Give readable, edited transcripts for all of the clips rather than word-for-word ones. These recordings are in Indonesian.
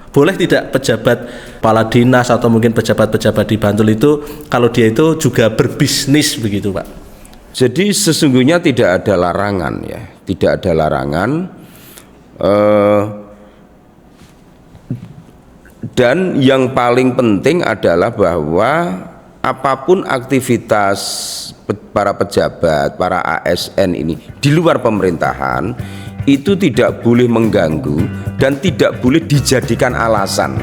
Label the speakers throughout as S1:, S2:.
S1: Boleh tidak pejabat kepala dinas atau mungkin pejabat-pejabat di Bantul itu kalau dia itu juga berbisnis begitu Pak?
S2: Jadi sesungguhnya tidak ada larangan ya, tidak ada larangan. Dan yang paling penting adalah bahwa apapun aktivitas para pejabat, para ASN ini di luar pemerintahan itu tidak boleh mengganggu dan tidak boleh dijadikan alasan.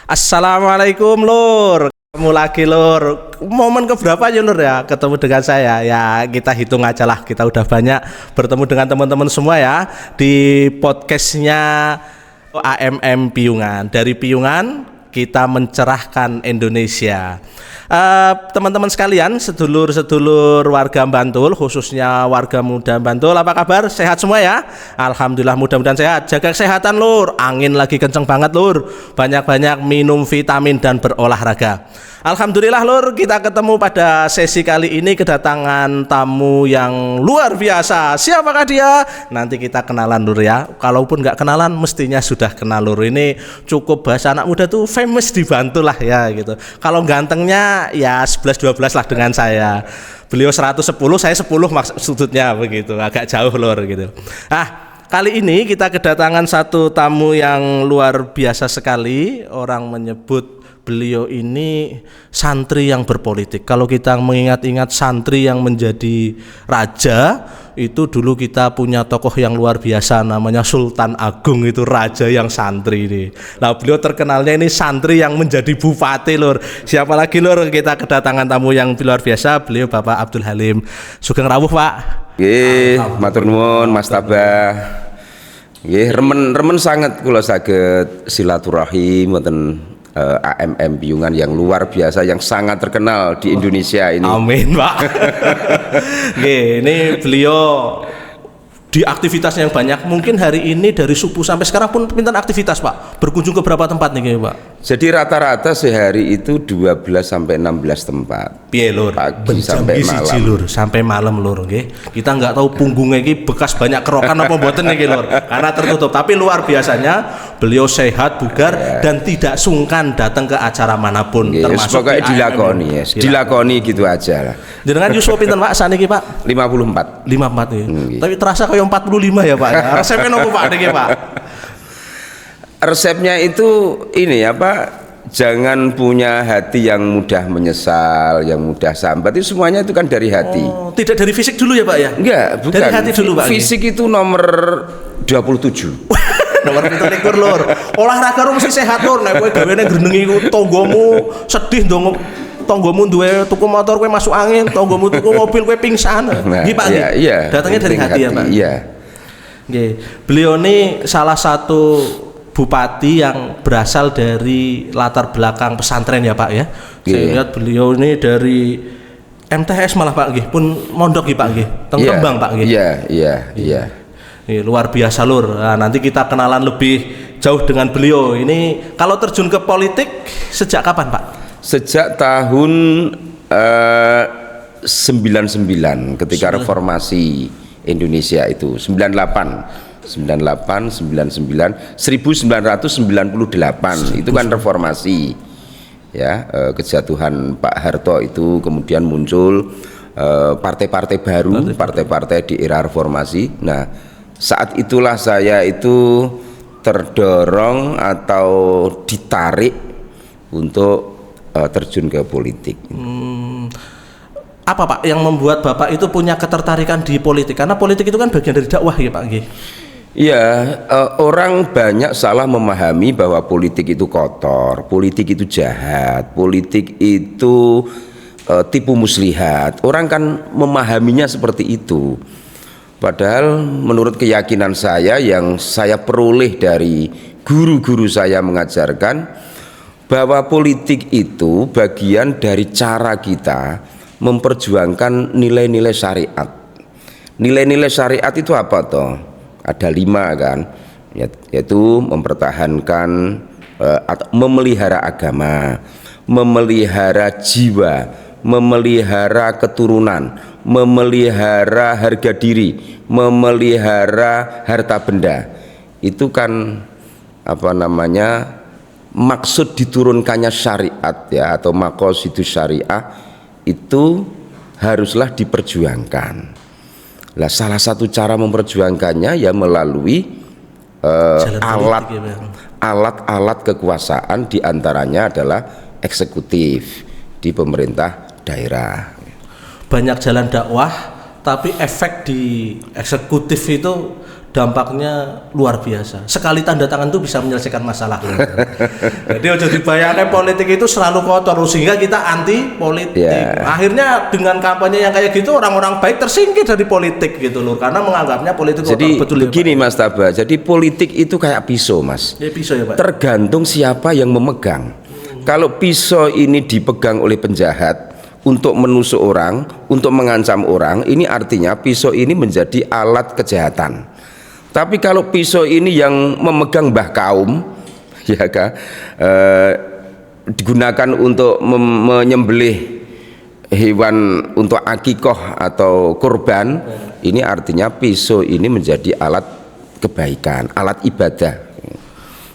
S1: Assalamualaikum Lur, ketemu lagi Lur. Momen keberapa ya Lur ya ketemu dengan saya? Ya kita hitung aja lah, kita udah banyak bertemu dengan teman-teman semua ya di podcastnya AMM Piungan. Dari Piungan kita mencerahkan Indonesia. Teman-teman sekalian, sedulur-sedulur warga Bantul, khususnya warga muda Bantul, apa kabar? Sehat semua ya? Alhamdulillah, mudah-mudahan sehat. Jaga kesehatan Lur, angin lagi kenceng banget Lur. Banyak-banyak minum vitamin dan berolahraga. Alhamdulillah Lur, kita ketemu pada sesi kali ini kedatangan tamu yang luar biasa. Siapakah dia? Nanti kita kenalan Lur ya. Kalaupun nggak kenalan, mestinya sudah kenal Lur. Ini cukup bahasa anak muda tuh famous di Bantul lah ya gitu. Kalau gantengnya ya 11-12 lah dengan saya. Beliau 110, saya 10 maksudnya begitu. Agak jauh Lur gitu. Kali ini kita kedatangan satu tamu yang luar biasa sekali. Orang menyebut beliau ini santri yang berpolitik. Kalau kita mengingat-ingat santri yang menjadi raja, itu dulu kita punya tokoh yang luar biasa namanya Sultan Agung, itu raja yang santri ini. Nah beliau terkenalnya ini santri yang menjadi bupati Lur. Siapa lagi Lur? Kita kedatangan tamu yang luar biasa, beliau Bapak Abdul Halim. Sugeng rawuh Pak.
S2: Nggih, matur nuwun Mas Tabah. Nggih, remen sanget kula saged silaturahim wonten AMM Piungan yang luar biasa, yang sangat terkenal di Indonesia ini.
S1: Amin Pak. Oke, ini beliau di aktivitasnya yang banyak. Mungkin hari ini dari subuh sampai sekarang pun pintar aktivitas Pak. Berkunjung ke berapa tempat nih Pak?
S2: Jadi rata-rata sehari itu 12 sampai 16 tempat.
S1: Piye Lur?
S2: Pagi sampai malam.
S1: Lur, sampai malam Lur nggih. Kita nggak tahu punggungnya iki bekas banyak kerokan apa mboten niki Lur. Karena tertutup. Tapi luar biasanya beliau sehat, bugar dan tidak sungkan datang ke acara manapun, termasuk
S2: pokoknya dilakoni ya. Dilakoni gitu aja lah.
S1: Jenengan yuswa pinten Pak saniki Pak?
S2: 54.
S1: 54 ya. Tapi terasa kayak 45 ya Pak. Resepnya nopo Pak niki Pak?
S2: Resepnya itu ini jangan punya hati yang mudah menyesal, yang mudah sambat. Itu semuanya itu kan dari hati.
S1: Oh, tidak dari fisik dulu ya Pak ya?
S2: Enggak, bukan.
S1: Dari hati dulu Pak.
S2: Fisik itu nomor 27.
S1: Nomor 27 Lur. Olahraga lu mesti sehat Lur. Nek kowe gawene grenengi tanggamu sedih ndonga, tanggamu duwe tuku motor kowe masuk angin, tanggamu tuku mobil kowe pingsan. Nggih Pak nggih.
S2: Iya.
S1: Datangnya dari hati ya Pak.
S2: Iya.
S1: Nggih. Beliau ini salah satu bupati yang berasal dari latar belakang pesantren ya Pak ya. Saya lihat beliau ini dari MTS malah Pak nggih, pun mondok nggih Pak nggih. Teng Kembang Pak nggih.
S2: Iya.
S1: Ini luar biasa Lur. Nah, nanti kita kenalan lebih jauh dengan beliau. Ini kalau terjun ke politik sejak kapan Pak?
S2: Sejak tahun 99 ketika reformasi Indonesia itu 99 itu kan reformasi ya, kejatuhan Pak Harto itu kemudian muncul partai-partai baru, partai-partai di era reformasi. Nah saat itulah saya itu terdorong atau ditarik untuk terjun ke politik. Apa
S1: Pak yang membuat Bapak itu punya ketertarikan di politik? Karena politik itu kan bagian dari dakwah ya Pak nggih.
S2: Iya, orang banyak salah memahami bahwa politik itu kotor, politik itu jahat, politik itu tipu muslihat. Orang kan memahaminya seperti itu. Padahal menurut keyakinan saya yang saya peroleh dari guru-guru saya mengajarkan bahwa politik itu bagian dari cara kita memperjuangkan nilai-nilai syariat. Nilai-nilai syariat itu apa toh? Ada 5 kan, yaitu mempertahankan atau memelihara agama, memelihara jiwa, memelihara keturunan, memelihara harga diri, memelihara harta benda. Itu kan apa namanya, maksud diturunkannya syariat ya, atau maqasidus syariah itu haruslah diperjuangkan. Nah, salah satu cara memperjuangkannya ya melalui alat-alat kekuasaan, diantaranya adalah eksekutif di pemerintah daerah.
S1: Banyak jalan dakwah, tapi efek di eksekutif itu dampaknya luar biasa. Sekali tanda tangan itu bisa menyelesaikan masalah. Jadi ojo dibayangkan politik itu selalu kotor, sehingga kita anti politik. Akhirnya dengan kampanye yang kayak gitu, orang-orang baik tersingkir dari politik gitu loh, karena menganggapnya politik kotor.
S2: Jadi
S1: betul
S2: begini Mas Taba, jadi politik itu kayak pisau Mas.
S1: Ya, pisau ya Pak.
S2: Tergantung siapa yang memegang. Kalau pisau ini dipegang oleh penjahat untuk menusuk orang, untuk mengancam orang, ini artinya pisau ini menjadi alat kejahatan. Tapi kalau pisau ini yang memegang mbah kaum, ya kan, digunakan untuk menyembelih hewan untuk akikoh atau kurban, ini artinya pisau ini menjadi alat kebaikan, alat ibadah.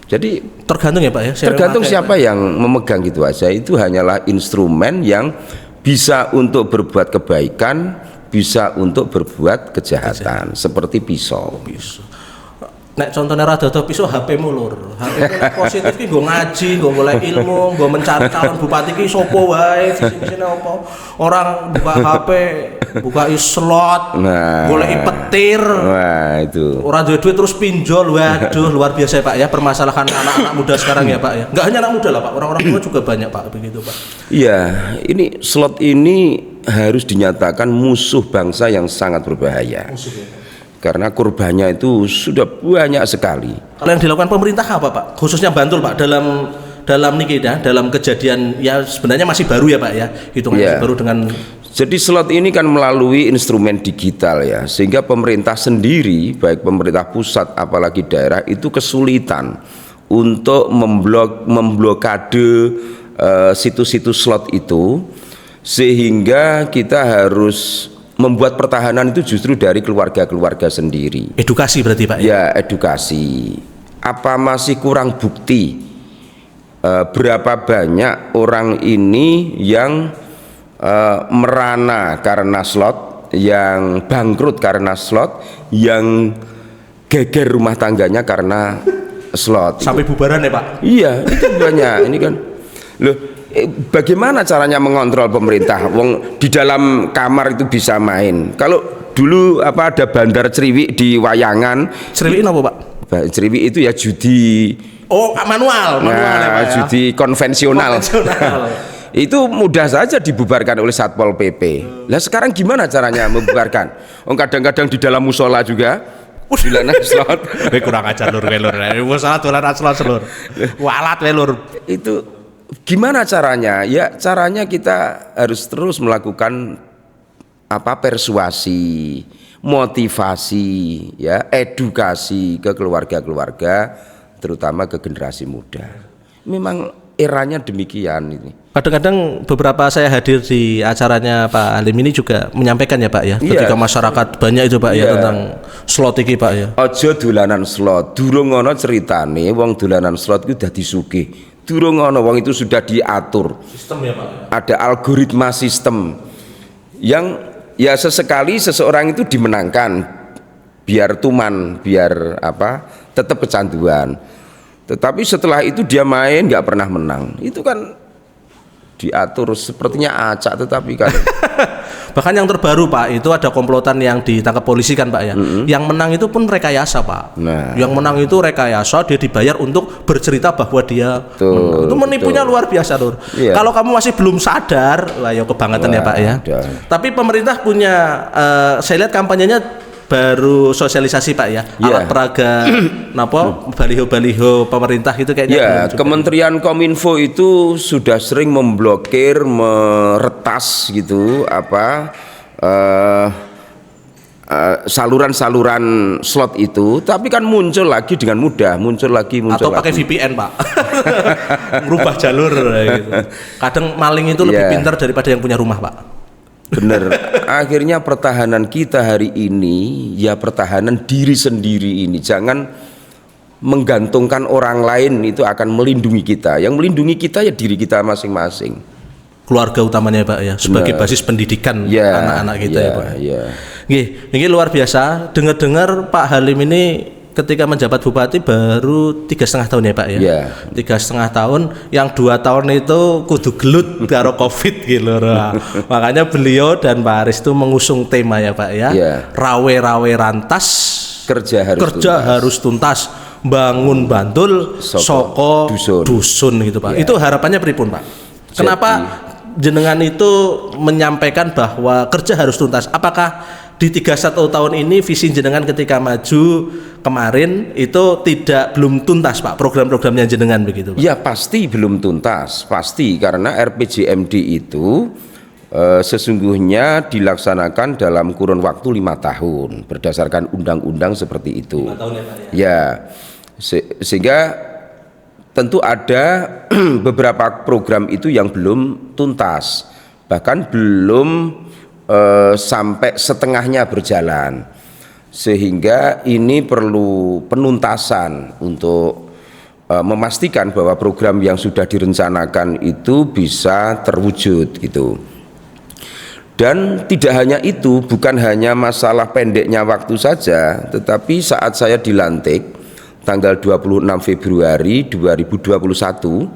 S2: Jadi
S1: tergantung ya Pak ya.
S2: Tergantung siapa yang memegang gitu aja. Itu hanyalah instrumen yang bisa untuk berbuat kebaikan, bisa untuk berbuat kejahatan, seperti pisau.
S1: Nek contohnya rada pisau HP mulur. HP positif ki nggo ngaji, nggo golek ilmu, nggo mencari calon bupati ki sopo wae, visi-visine apa. Orang buka HP, buka slot, golek petir.
S2: Wah, itu.
S1: Ora duwe duit terus pinjol. Waduh, luar biasa ya Pak ya, permasalahan anak-anak muda sekarang ya Pak ya. Enggak hanya anak muda lah Pak, orang-orang tua juga banyak Pak begitu Pak.
S2: Iya, ini slot ini harus dinyatakan musuh bangsa yang sangat berbahaya. Musuh, ya. Karena kurbannya itu sudah banyak sekali.
S1: Kalau yang dilakukan pemerintah apa Pak? Khususnya Bantul Pak, dalam niki dalam kejadian ya sebenarnya masih baru ya Pak ya, hitungannya baru dengan.
S2: Jadi slot ini kan melalui instrumen digital ya, sehingga pemerintah sendiri, baik pemerintah pusat apalagi daerah, itu kesulitan untuk memblokade situs-situs slot itu, sehingga kita harus membuat pertahanan itu justru dari keluarga-keluarga sendiri.
S1: Edukasi berarti Pak
S2: ya? Ya, edukasi. Apa masih kurang bukti berapa banyak orang ini yang merana karena slot, yang bangkrut karena slot, yang geger rumah tangganya karena slot.
S1: Sampai bubaran ya Pak?
S2: Iya, itu banyak. Ini kan loh, bagaimana caranya mengontrol pemerintah? Wong di dalam kamar itu bisa main. Kalau dulu ada bandar Ceriwik di Wayangan.
S1: Ceriwik apa Pak?
S2: Ceriwik itu ya judi.
S1: Oh, manual ya, Pak, ya?
S2: Judi konvensional. Itu mudah saja dibubarkan oleh Satpol PP. Lah sekarang gimana caranya membubarkan? Kadang-kadang di dalam musola juga. Dolanan slot.
S1: Kurang ajar lur. Musola dolanan slot lur. Walat lur.
S2: Itu gimana caranya? Ya caranya kita harus terus melakukan persuasi, motivasi, ya edukasi ke keluarga-keluarga, terutama ke generasi muda. Memang eranya demikian ini.
S1: Kadang-kadang beberapa saya hadir di acaranya Pak Halim ini juga menyampaikan ya Pak ya, ketika masyarakat banyak itu Pak ya tentang slot iki Pak ya.
S2: Aja dolanan slot, durung ngono ceritane wong dolanan slot itu dadi sugih. Durung ngono wong itu sudah diatur. Sistem ya Pak. Ada algoritma sistem yang ya sesekali seseorang itu dimenangkan biar tuman, biar tetap kecanduan. Tetapi setelah itu dia main nggak pernah menang. Itu kan diatur sepertinya acak, tetapi kan
S1: bahkan yang terbaru Pak itu ada komplotan yang ditangkap polisi kan Pak ya. Yang menang itu pun rekayasa Pak. Yang menang itu rekayasa, dia dibayar untuk bercerita bahwa dia menang. Itu menipunya luar biasa lur. Kalau kamu masih belum sadar, wah ya kebangetan ya Pak ya. Tapi pemerintah punya saya lihat kampanyenya baru sosialisasi Pak ya, alat peraga baliho-baliho pemerintah itu kayaknya
S2: ya. Kementerian Kominfo itu sudah sering memblokir, meretas gitu saluran-saluran slot itu, tapi kan muncul lagi dengan mudah, muncul lagi. Atau
S1: pakai VPN Pak, merubah jalur gitu. Kadang maling itu lebih pintar daripada yang punya rumah Pak.
S2: Bener. Akhirnya pertahanan kita hari ini ya pertahanan diri sendiri ini. Jangan menggantungkan orang lain itu akan melindungi kita. Yang melindungi kita ya diri kita masing-masing.
S1: Keluarga utamanya Pak ya, sebagai basis pendidikan anak-anak kita ya Pak. Ini luar biasa. Dengar-dengar Pak Halim ini ketika menjabat bupati baru 3,5 tahun ya Pak ya. 3,5 tahun, yang 2 tahun itu kudu gelut karo COVID gitu loh. Makanya beliau dan Pak Aris itu mengusung tema ya Pak ya. Rawe-rawe rantas, kerja harus tuntas, bangun Bantul soko dusun gitu Pak. Itu harapannya pripun Pak? Kenapa jenengan itu menyampaikan bahwa kerja harus tuntas? Apakah di 31 tahun ini visi jenengan ketika maju kemarin itu belum tuntas Pak, program-programnya jenengan begitu Pak? Ya
S2: pasti belum tuntas, pasti, karena RPJMD itu sesungguhnya dilaksanakan dalam kurun waktu 5 tahun berdasarkan undang-undang seperti itu.
S1: 5 tahun ya Pak ya?
S2: Sehingga tentu ada beberapa program itu yang belum tuntas, bahkan belum sampai setengahnya berjalan, sehingga ini perlu penuntasan untuk memastikan bahwa program yang sudah direncanakan itu bisa terwujud gitu. Dan tidak hanya itu, bukan hanya masalah pendeknya waktu saja, tetapi saat saya dilantik tanggal 26 Februari 2021,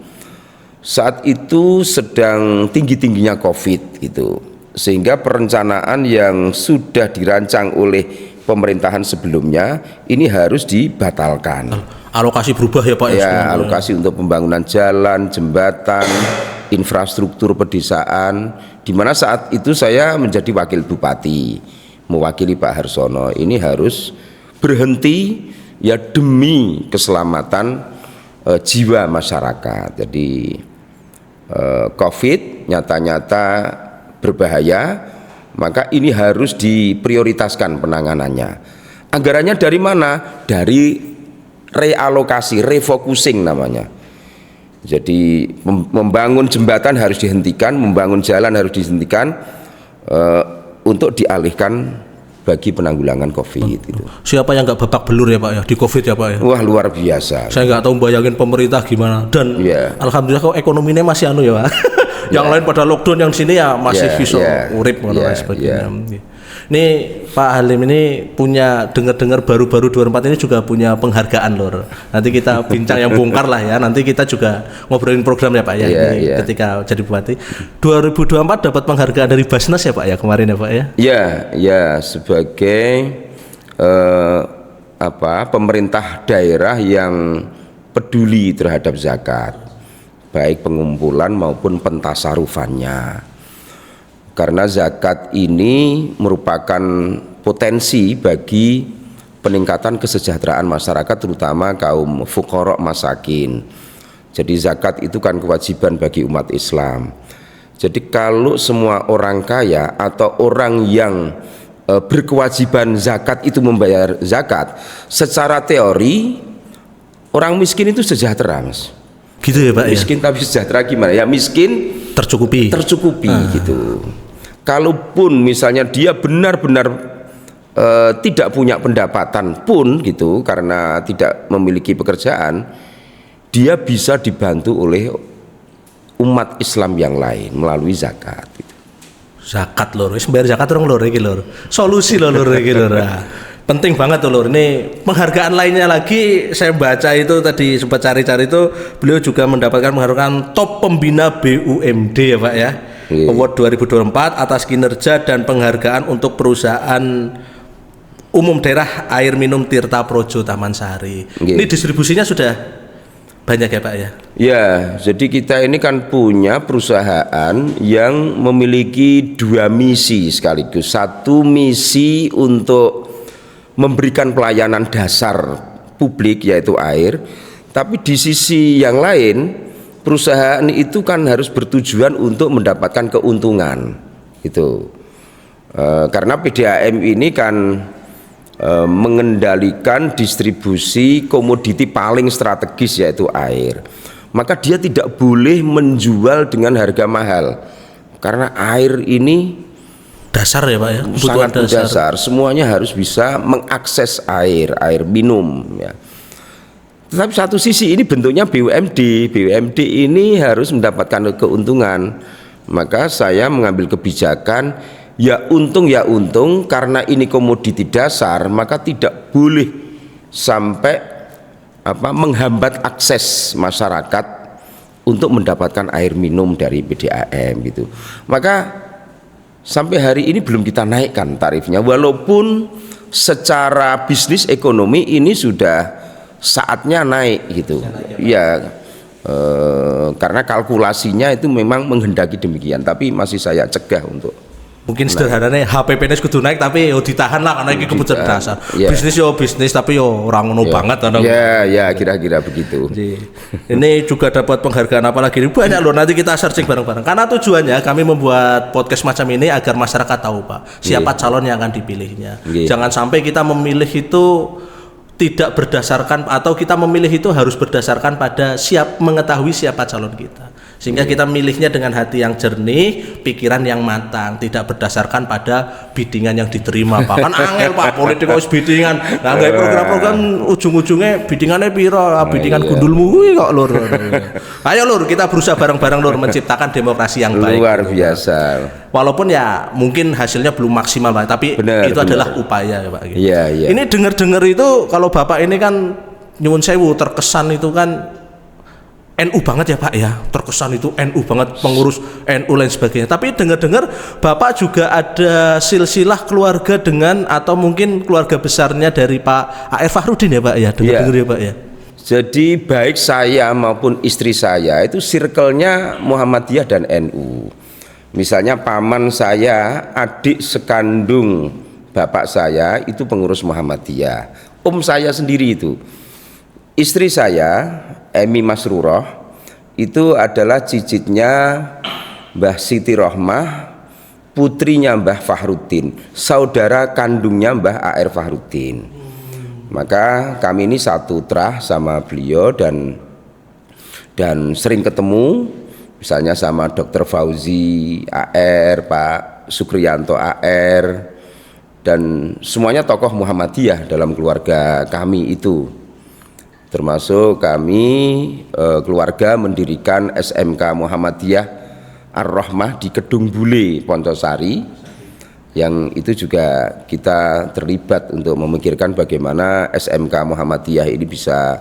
S2: saat itu sedang tinggi-tingginya COVID gitu. Sehingga perencanaan yang sudah dirancang oleh pemerintahan sebelumnya ini harus dibatalkan.
S1: Alokasi berubah ya Pak?
S2: Ya, alokasi untuk pembangunan jalan, jembatan, infrastruktur pedesaan, di mana saat itu saya menjadi wakil bupati, mewakili Pak Harsono. Ini harus berhenti ya demi keselamatan jiwa masyarakat. Jadi COVID nyata-nyata berbahaya, maka ini harus diprioritaskan penanganannya. Anggarannya dari mana? Dari realokasi, refocusing namanya. Jadi membangun jembatan harus dihentikan, membangun jalan harus dihentikan untuk dialihkan bagi penanggulangan COVID itu.
S1: Siapa yang nggak babak belur ya Pak ya di COVID ya Pak ya?
S2: Wah, luar biasa.
S1: Saya nggak tahu bayangin pemerintah gimana, dan alhamdulillah kok ekonominya masih anu ya Pak. Yang lain pada lockdown, yang sini ya masih bisa urip dan sebagainya. Ini Pak Halim ini punya, dengar-dengar baru-baru 24 ini juga punya penghargaan lor. Nanti kita bincang yang bongkar lah ya. Nanti kita juga ngobrolin program ya Pak ya. Ketika jadi bupati 2024 dapat penghargaan dari Basnas ya Pak ya kemarin ya Pak ya.
S2: Ya sebagai pemerintah daerah yang peduli terhadap zakat, baik pengumpulan maupun pentasarufannya. Karena zakat ini merupakan potensi bagi peningkatan kesejahteraan masyarakat, terutama kaum fuqara masakin. Jadi zakat itu kan kewajiban bagi umat Islam. Jadi kalau semua orang kaya atau orang yang berkewajiban zakat itu membayar zakat, secara teori orang miskin itu sejahtera, Mas.
S1: Gitu ya Pak.
S2: Miskin tapi sejahtera gimana? Ya miskin tercukupi gitu. Kalaupun misalnya dia benar-benar tidak punya pendapatan pun gitu, karena tidak memiliki pekerjaan, dia bisa dibantu oleh umat Islam yang lain melalui zakat gitu.
S1: Zakat lor, wis bayar zakat orang lor iki lor. Solusi lor iki lor. Penting banget tuh lor. Ini penghargaan lainnya lagi, saya baca itu tadi sempat cari-cari itu, beliau juga mendapatkan penghargaan top pembina BUMD ya Pak ya. Award 2024 atas kinerja dan penghargaan untuk perusahaan umum daerah air minum Tirta Projo Taman Sari. Ini distribusinya sudah banyak ya Pak ya?
S2: Ya, jadi kita ini kan punya perusahaan yang memiliki 2 misi sekaligus. Satu misi untuk memberikan pelayanan dasar publik yaitu air, tapi di sisi yang lain perusahaan itu kan harus bertujuan untuk mendapatkan keuntungan gitu. Karena PDAM ini kan mengendalikan distribusi komoditi paling strategis yaitu air, maka dia tidak boleh menjual dengan harga mahal, karena air ini
S1: dasar ya Pak ya, kebutuhan
S2: sangat dasar. Semuanya harus bisa mengakses air minum ya. Tetapi satu sisi ini bentuknya BUMD ini harus mendapatkan keuntungan. Maka saya mengambil kebijakan ya untung karena ini komoditi dasar, maka tidak boleh sampai menghambat akses masyarakat untuk mendapatkan air minum dari PDAM gitu. Maka sampai hari ini belum kita naikkan tarifnya, walaupun secara bisnis ekonomi ini sudah saatnya naik gitu ya, karena kalkulasinya itu memang menghendaki demikian, tapi masih saya cegah untuk
S1: mungkin sederhananya HPP ini kudu naik tapi yo ditahan lah karena ini kebutuhan dasar. Bisnis yo bisnis tapi yo orang ngono banget
S2: ya kira-kira begitu.
S1: Ini juga dapat penghargaan apalagi ini banyak loh, nanti kita searching bareng-bareng karena tujuannya kami membuat podcast macam ini agar masyarakat tahu Pak siapa calon yang akan dipilihnya. Jangan sampai kita memilih itu tidak berdasarkan, atau kita memilih itu harus berdasarkan pada mengetahui siapa calon kita, sehingga kita milihnya dengan hati yang jernih, pikiran yang matang, tidak berdasarkan pada biddingan yang diterima Pak. Kan angel Pak, politik harus biddingan. Nah, kayak program-program ujung-ujungnya biddingannya piro, biddingan gundulmu kok lur. Ayo lur, kita berusaha bareng-bareng lur menciptakan demokrasi yang baik.
S2: Luar biasa.
S1: Walaupun ya mungkin hasilnya belum maksimal Pak, tapi itu adalah upaya ya Pak.
S2: Iya.
S1: Ini dengar-dengar itu kalau Bapak ini kan nyuwun sewu terkesan itu kan NU banget ya Pak ya, terkesan itu NU banget, pengurus NU lain sebagainya. Tapi dengar-dengar Bapak juga ada silsilah keluarga dengan atau mungkin keluarga besarnya dari Pak A.R. Fakhrudin ya Pak ya, dengar-dengar ya Pak ya.
S2: Jadi baik saya maupun istri saya itu circle-nya Muhammadiyah dan NU. Misalnya paman saya, adik sekandung bapak saya itu pengurus Muhammadiyah. Saya sendiri itu, istri saya Emi Masruroh itu adalah cicitnya Mbah Siti Rohmah, putrinya Mbah Fakhrudin, saudara kandungnya Mbah A.R. Fakhrudin. Maka kami ini satu trah sama beliau dan sering ketemu. Misalnya sama Dr. Fauzi A.R., Pak Sukriyanto A.R., dan semuanya tokoh Muhammadiyah dalam keluarga kami itu. Termasuk kami keluarga mendirikan SMK Muhammadiyah Ar-Rahmah di Kedung Bule, Poncosari, yang itu juga kita terlibat untuk memikirkan bagaimana SMK Muhammadiyah ini bisa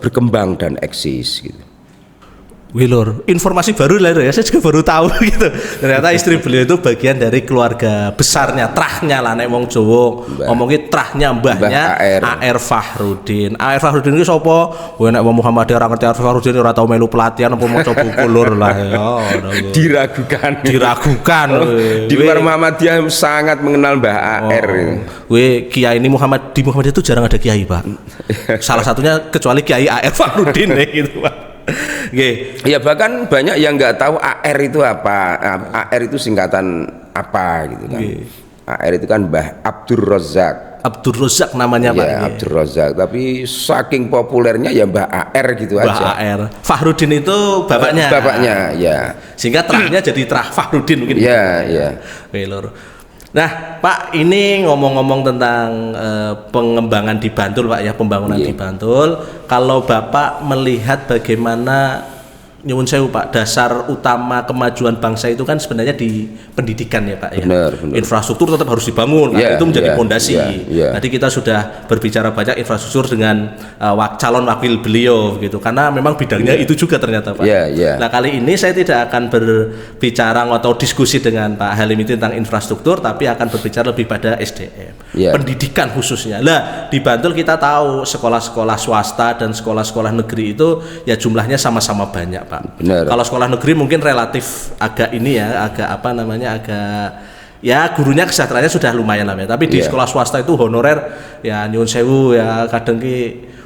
S2: berkembang dan eksis gitu.
S1: Wih lur, informasi baru lah ya, saya juga baru tahu gitu. Ternyata istri beliau itu bagian dari keluarga besarnya, trahnya lah nek wong Jawa ngomongnya trahnya mbahnya A.R. Fakhrudin. A.R. Fakhrudin itu sapa? Wah nek wong Muhammadiyah ora ngerti A.R. Fakhrudin ora tau melu pelatihan apa maca buku lur lah ya. Diragukan.
S2: Di luar Muhammadiyah sangat mengenal Mbah A.R.
S1: Wih kiai ini di Muhammadiyah itu jarang ada kiai Pak. Salah satunya kecuali Kiai A.R. Fakhrudin gitu Pak.
S2: Ya bahkan banyak yang nggak tahu AR itu apa, AR itu singkatan apa gitu kan. AR itu kan Mbah Abdur Razak.
S1: Abdur Razak namanya Pak.
S2: Ya Abdur Razak, tapi saking populernya ya Mbah AR gitu aja.
S1: Mbah AR. Fakhrudin itu bapaknya.
S2: Bapaknya ya.
S1: Sehingga trahnya jadi trah Fakhrudin mungkin.
S2: Iya.
S1: Oke lur. Nah Pak, ini ngomong-ngomong tentang pengembangan di Bantul Pak ya, pembangunan di Bantul. Kalau Bapak melihat bagaimana nyuwun sewu Pak, dasar utama kemajuan bangsa itu kan sebenarnya di pendidikan ya Pak ya.
S2: Benar.
S1: Infrastruktur tetap harus dibangun, itu menjadi pondasi. Tadi kita sudah berbicara banyak infrastruktur dengan calon wakil beliau gitu, karena memang bidangnya itu juga ternyata Pak. Nah kali ini saya tidak akan berbicara atau diskusi dengan Pak Halim itu tentang infrastruktur, tapi akan berbicara lebih pada SDM, pendidikan khususnya. Lah di Bantul kita tahu sekolah-sekolah swasta dan sekolah-sekolah negeri itu ya jumlahnya sama-sama banyak Pak.
S2: Benar.
S1: Kalau sekolah negeri mungkin relatif agak ini ya, agak ya gurunya kesejahteraannya sudah lumayan lah ya. Tapi di sekolah swasta itu honorer ya nyuwun sewu ya kadang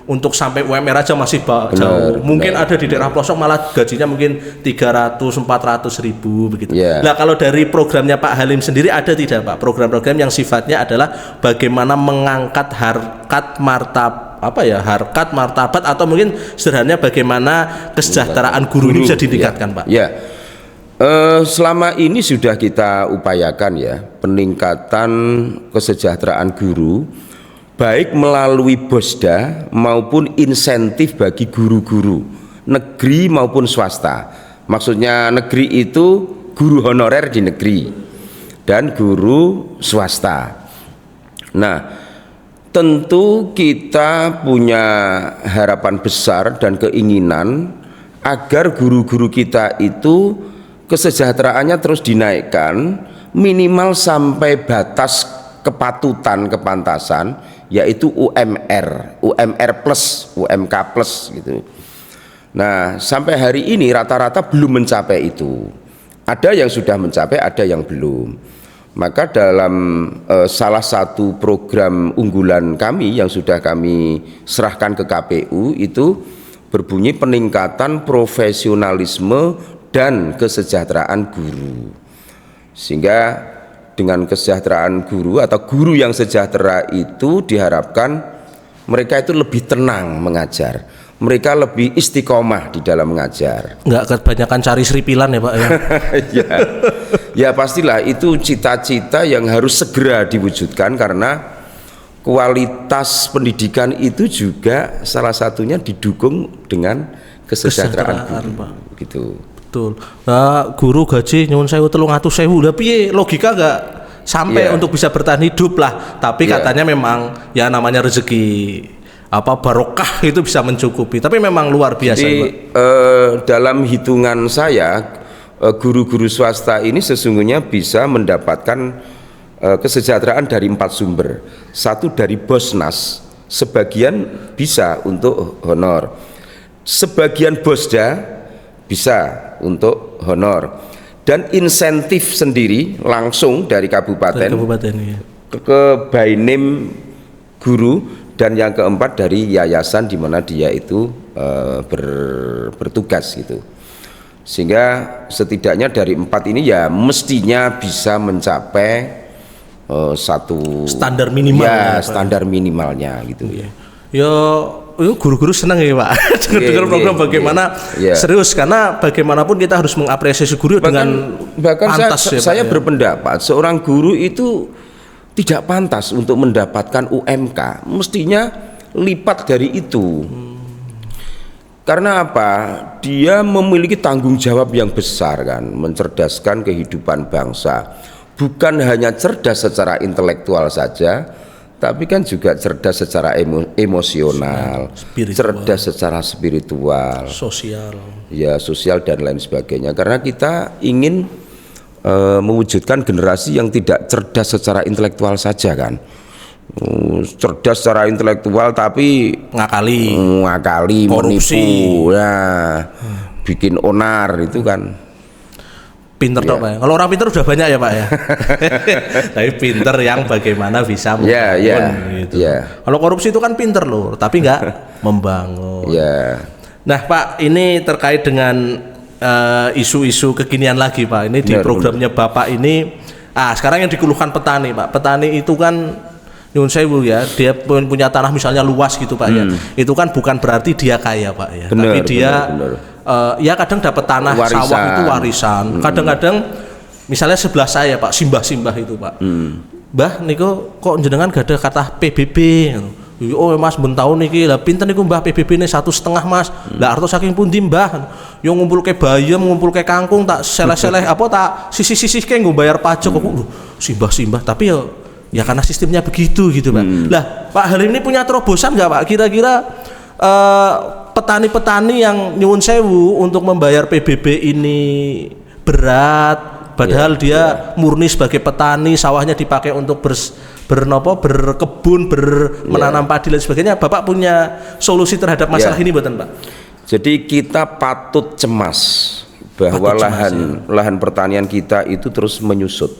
S1: untuk sampai UMR aja masih jauh. Mungkin ada di daerah pelosok malah gajinya mungkin 300-400 ribu begitu. Nah kalau dari programnya Pak Halim sendiri ada tidak Pak program-program yang sifatnya adalah bagaimana mengangkat harkat martabat atau mungkin sederhananya bagaimana kesejahteraan guru ini bisa ditingkatkan Pak?
S2: Selama ini sudah kita upayakan ya peningkatan kesejahteraan guru, baik melalui Bosda maupun insentif bagi guru-guru negeri maupun swasta. Maksudnya negeri itu guru honorer di negeri dan guru swasta. Nah, tentu kita punya harapan besar dan keinginan agar guru-guru kita itu kesejahteraannya terus dinaikkan minimal sampai batas kepatutan kepantasan, yaitu UMR plus, UMK plus gitu. Nah, sampai hari ini rata-rata belum mencapai itu. Ada yang sudah mencapai, ada yang belum. Maka dalam salah satu program unggulan kami yang sudah kami serahkan ke KPU itu berbunyi peningkatan profesionalisme dan kesejahteraan guru. Sehingga dengan kesejahteraan guru atau guru yang sejahtera itu diharapkan mereka itu lebih tenang mengajar, mereka lebih istiqomah di dalam mengajar.
S1: Nggak kebanyakan cari seripilan ya Pak ya?
S2: Ya pastilah itu cita-cita yang harus segera diwujudkan, karena kualitas pendidikan itu juga salah satunya didukung dengan kesejahteraan guru, gitu.
S1: Betul. Nah, guru gaji nyuwun sewu 300.000, lah piye logika nggak sampai untuk bisa bertahan hidup lah. Tapi katanya memang ya namanya rezeki apa barokah itu bisa mencukupi. Tapi memang luar biasa.
S2: Jadi dalam hitungan saya guru-guru swasta ini sesungguhnya bisa mendapatkan kesejahteraan dari 4 sumber. Satu dari Bosnas, sebagian bisa untuk honor, sebagian Bosda bisa untuk honor, dan insentif sendiri langsung dari kabupaten
S1: ya.
S2: ke Bainim guru, dan yang keempat dari yayasan di mana dia itu bertugas gitu. Sehingga setidaknya dari 4 ini ya mestinya bisa mencapai satu
S1: standar minimal
S2: ya, standar minimalnya gitu ya.
S1: Guru-guru senang ya Pak dengar program bagaimana serius, karena bagaimanapun kita harus mengapresiasi guru dengan pantas.
S2: Saya berpendapat seorang guru itu tidak pantas untuk mendapatkan UMK, mestinya lipat dari itu. Karena apa? Dia memiliki tanggung jawab yang besar kan, mencerdaskan kehidupan bangsa. Bukan hanya cerdas secara intelektual saja, tapi kan juga cerdas secara emosional, cerdas secara spiritual,
S1: sosial.
S2: Ya, sosial dan lain sebagainya. Karena kita ingin mewujudkan generasi yang tidak cerdas secara intelektual saja kan. Cerdas secara intelektual tapi ngakali,
S1: korupsi,
S2: menipu, ya, bikin onar itu kan.
S1: Pinter toh Pak. Kalau orang pinter udah banyak ya Pak ya. Tapi pinter yang bagaimana bisa membangun gitu. Kalau korupsi itu kan pinter loh, tapi nggak membangun. Nah Pak, ini terkait dengan isu-isu kekinian lagi Pak. Ini di programnya Bapak ini. Sekarang yang dikeluhkan petani Pak. Petani itu kan nyuwun sewu ya, dia punya tanah misalnya luas gitu Pak ya. Itu kan bukan berarti dia kaya Pak ya. Tapi dia ya kadang dapat tanah warisan. Sawah itu warisan. Kadang-kadang misalnya sebelah saya Pak, simbah-simbah itu Pak. Mbah niku kok jenengan gak ada kata PBB. Oh Mas ben tahun niki lah pinten niku Mbah PBB ne 1,5 Mas. Lah arto saking pundi Mbah? Yo ngumpulke bayam, ngumpulke kangkung tak seleh-seleh apa tak sisih-sisihke nggo bayar pajak kok. Simbah-simbah tapi ya karena sistemnya begitu gitu Pak. Lah Pak Halim ini punya terobosan nggak Pak? Kira-kira petani-petani yang nyuwun sewu untuk membayar PBB ini berat, padahal dia murni sebagai petani, sawahnya dipakai untuk berkebun, menanam padi dan sebagainya. Bapak punya solusi terhadap masalah ini buatan Pak?
S2: Jadi kita patut cemas bahwa lahan pertanian kita itu terus menyusut.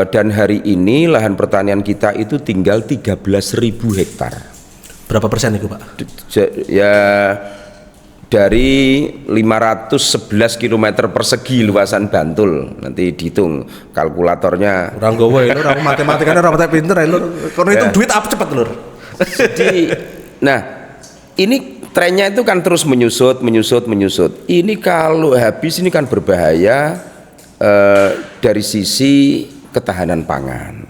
S2: Dan hari ini lahan pertanian kita itu tinggal 13.000 hektar.
S1: Berapa persen itu Pak?
S2: Ya dari 511 km persegi luasan Bantul, nanti dihitung kalkulatornya.
S1: Orang gowo ya, orang matematikanya orang pinter ya lur. Kalau itu duit apa cepet lur.
S2: Jadi, nah ini trennya itu kan terus menyusut. Ini kalau habis ini kan berbahaya dari sisi ketahanan pangan.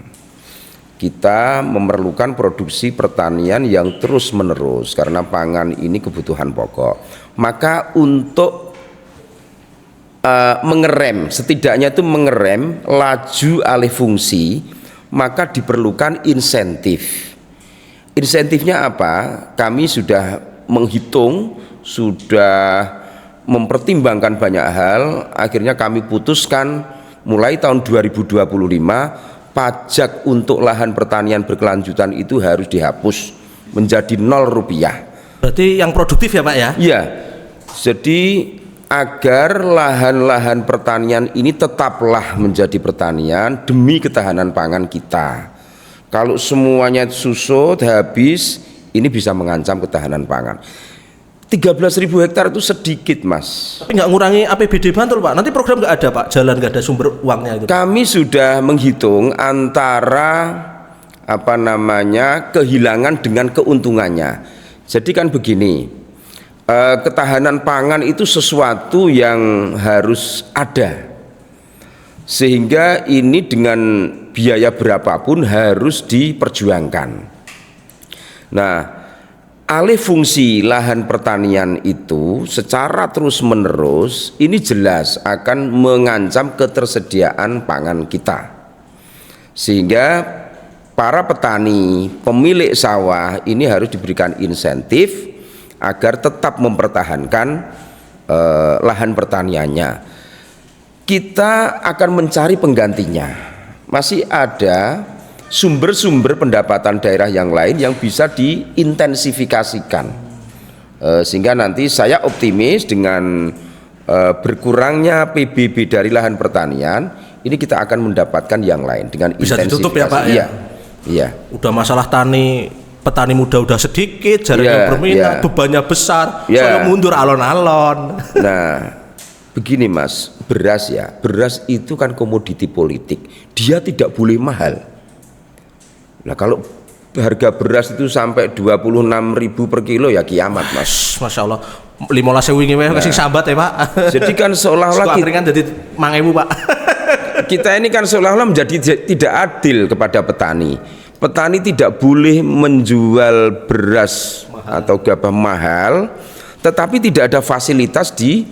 S2: Kita memerlukan produksi pertanian yang terus menerus karena pangan ini kebutuhan pokok. Maka untuk mengerem, setidaknya itu mengerem laju alih fungsi, maka diperlukan insentif. Insentifnya apa? Kami sudah menghitung, sudah mempertimbangkan banyak hal, akhirnya kami putuskan mulai tahun 2025 pajak untuk lahan pertanian berkelanjutan itu harus dihapus menjadi 0 rupiah.
S1: Berarti yang produktif ya Pak ya?
S2: Iya, jadi agar lahan-lahan pertanian ini tetaplah menjadi pertanian demi ketahanan pangan kita. Kalau semuanya susut, habis, ini bisa mengancam ketahanan pangan. 13.000 hektar itu sedikit, Mas.
S1: Tapi nggak ngurangi APBD Bantul Pak. Nanti program nggak ada Pak, jalan nggak ada sumber uangnya itu.
S2: Kami sudah menghitung antara kehilangan dengan keuntungannya. Jadi kan begini, ketahanan pangan itu sesuatu yang harus ada, sehingga ini dengan biaya berapapun harus diperjuangkan. Nah, alih fungsi lahan pertanian itu secara terus-menerus ini jelas akan mengancam ketersediaan pangan kita, sehingga para petani, pemilik sawah ini harus diberikan insentif agar tetap mempertahankan lahan pertaniannya. Kita akan mencari penggantinya. Masih ada sumber-sumber pendapatan daerah yang lain yang bisa diintensifikasikan, sehingga nanti saya optimis dengan berkurangnya PBB dari lahan pertanian ini kita akan mendapatkan yang lain dengan
S1: bisa
S2: intensifikasi.
S1: ditutup ya Pak
S2: iya,
S1: ya?
S2: Iya.
S1: Udah masalah petani muda udah sedikit, jaraknya berminat, bebannya besar, soalnya mundur alon-alon.
S2: Nah, begini Mas, beras itu kan komoditi politik, dia tidak boleh mahal. Nah, kalau harga beras itu sampai 26.000 per kilo ya kiamat Mas.
S1: Masya Allah, 15.000 wingi kasih sambat ya Pak.
S2: Jadi kan seolah-olah
S1: kita jadi 5.000 Pak.
S2: Kita ini kan seolah-olah menjadi tidak adil kepada petani. Petani tidak boleh menjual beras atau gabah mahal, tetapi tidak ada fasilitas di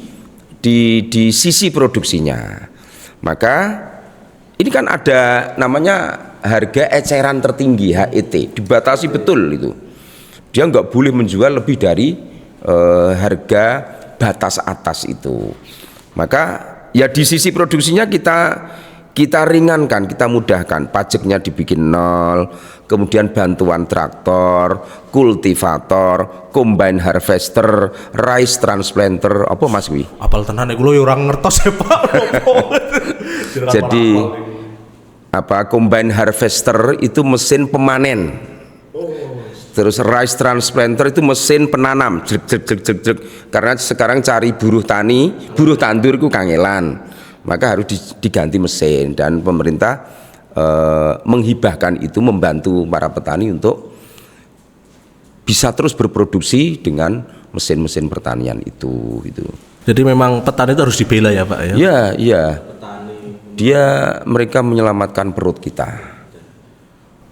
S2: sisi produksinya. Maka ini kan ada namanya harga eceran tertinggi HET, dibatasi betul itu. Dia nggak boleh menjual lebih dari harga batas atas itu. Maka ya di sisi produksinya kita ringankan, kita mudahkan, pajaknya dibikin 0, kemudian bantuan traktor, kultivator, combine harvester, rice transplanter, apa Mas Wi?
S1: Apal tenan iku lho orang ngertos ya Pak.
S2: Jadi combine harvester itu mesin pemanen. Terus rice transplanter itu mesin penanam. Karena sekarang cari buruh tandur itu kangelan. Maka harus diganti mesin, dan pemerintah menghibahkan itu, membantu para petani untuk bisa terus berproduksi dengan mesin-mesin pertanian itu gitu.
S1: Jadi memang petani itu harus dibela ya Pak ya?
S2: Iya. Mereka menyelamatkan perut kita.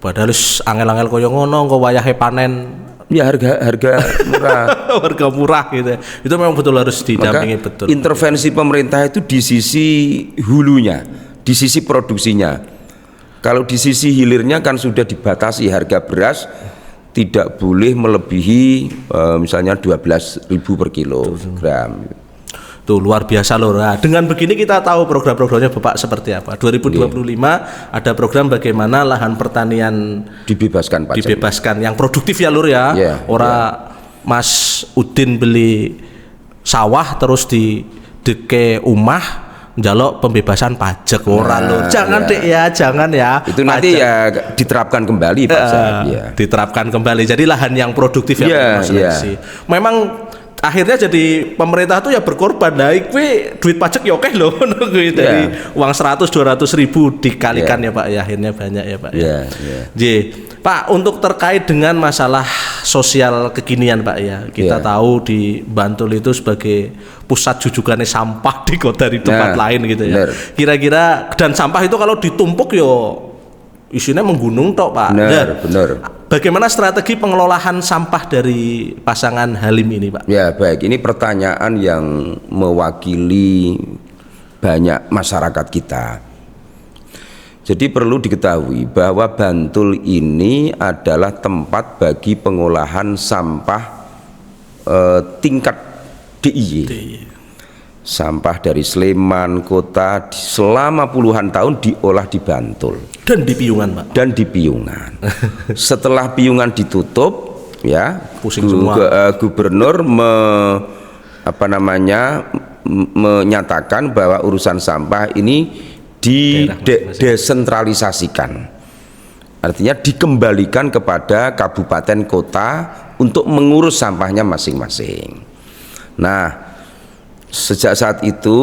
S1: Padahal angel-angel koyo ngono engko wayahe panen
S2: ya harga murah.
S1: Harga murah gitu. Itu memang betul harus didampingi. Maka betul.
S2: Intervensi pemerintah itu di sisi hulunya, di sisi produksinya. Kalau di sisi hilirnya kan sudah dibatasi, harga beras tidak boleh melebihi misalnya 12.000 per kilogram.
S1: Tuh luar biasa loh. Nah, dengan begini kita tahu program-programnya Bapak seperti apa. 2025 ada program bagaimana lahan pertanian
S2: dibebaskan pajak.
S1: Dibebaskan yang produktif ya Lur ya. Mas Udin beli sawah terus di deke umah njaluk pembebasan pajak Lur. Jangan Dek ya, jangan ya.
S2: Itu nanti pajak. Ya diterapkan kembali pajak.
S1: Diterapkan kembali. Jadi lahan yang produktif ya Mas Lesi. Memang akhirnya jadi pemerintah tuh ya berkorban. Nah, duit pajak ya oke loh, dari uang 100-200 ribu dikalikan ya Pak ya, akhirnya banyak ya Pak. Pak, untuk terkait dengan masalah sosial kekinian Pak ya. Kita tahu di Bantul itu sebagai pusat jujukannya sampah di kota dari tempat lain gitu ya. Kira-kira dan sampah itu kalau ditumpuk yo isinya menggunung tok Pak.
S2: Benar.
S1: Bagaimana strategi pengelolaan sampah dari pasangan Halim ini Pak?
S2: Ya baik, ini pertanyaan yang mewakili banyak masyarakat kita. Jadi perlu diketahui bahwa Bantul ini adalah tempat bagi pengolahan sampah tingkat DIY. Sampah dari Sleman kota selama puluhan tahun diolah di Bantul
S1: dan di Piungan Pak.
S2: Dan di Piungan. Setelah Piungan ditutup ya,
S1: pusing semua.
S2: Gubernur menyatakan bahwa urusan sampah ini desentralisasikan, artinya dikembalikan kepada kabupaten kota untuk mengurus sampahnya masing-masing. Nah, sejak saat itu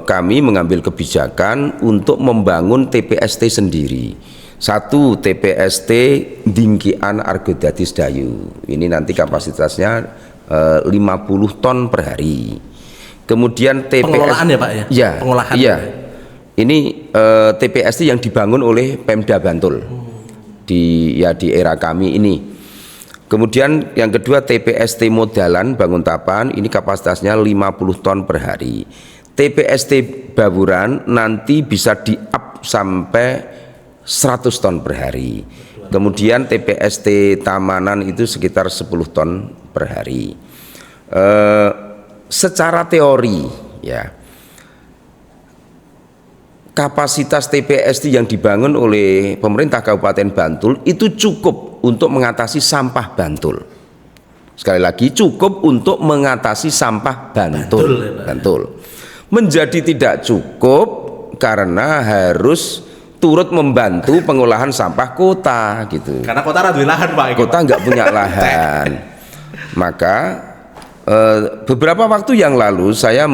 S2: kami mengambil kebijakan untuk membangun TPST sendiri. Satu TPST Dingkian Argodatis Dayu, ini nanti kapasitasnya 50 ton per hari. Kemudian TPS
S1: pengolahan ya Pak ya?
S2: Ya,
S1: pengolahan.
S2: Iya. Ini TPST yang dibangun oleh Pemda Bantul di era kami ini. Kemudian yang kedua TPST Modalan Banguntapan, ini kapasitasnya 50 ton per hari. TPST Baburan nanti bisa di-up sampai 100 ton per hari. Kemudian TPST Tamanan itu sekitar 10 ton per hari. Secara teori ya, kapasitas TPST yang dibangun oleh pemerintah Kabupaten Bantul itu cukup untuk mengatasi sampah Bantul. Sekali lagi cukup untuk mengatasi sampah Bantul. Menjadi tidak cukup karena harus turut membantu pengolahan sampah kota gitu.
S1: Karena kota ada lahan Pak.
S2: Kota nggak punya lahan. Maka beberapa waktu yang lalu saya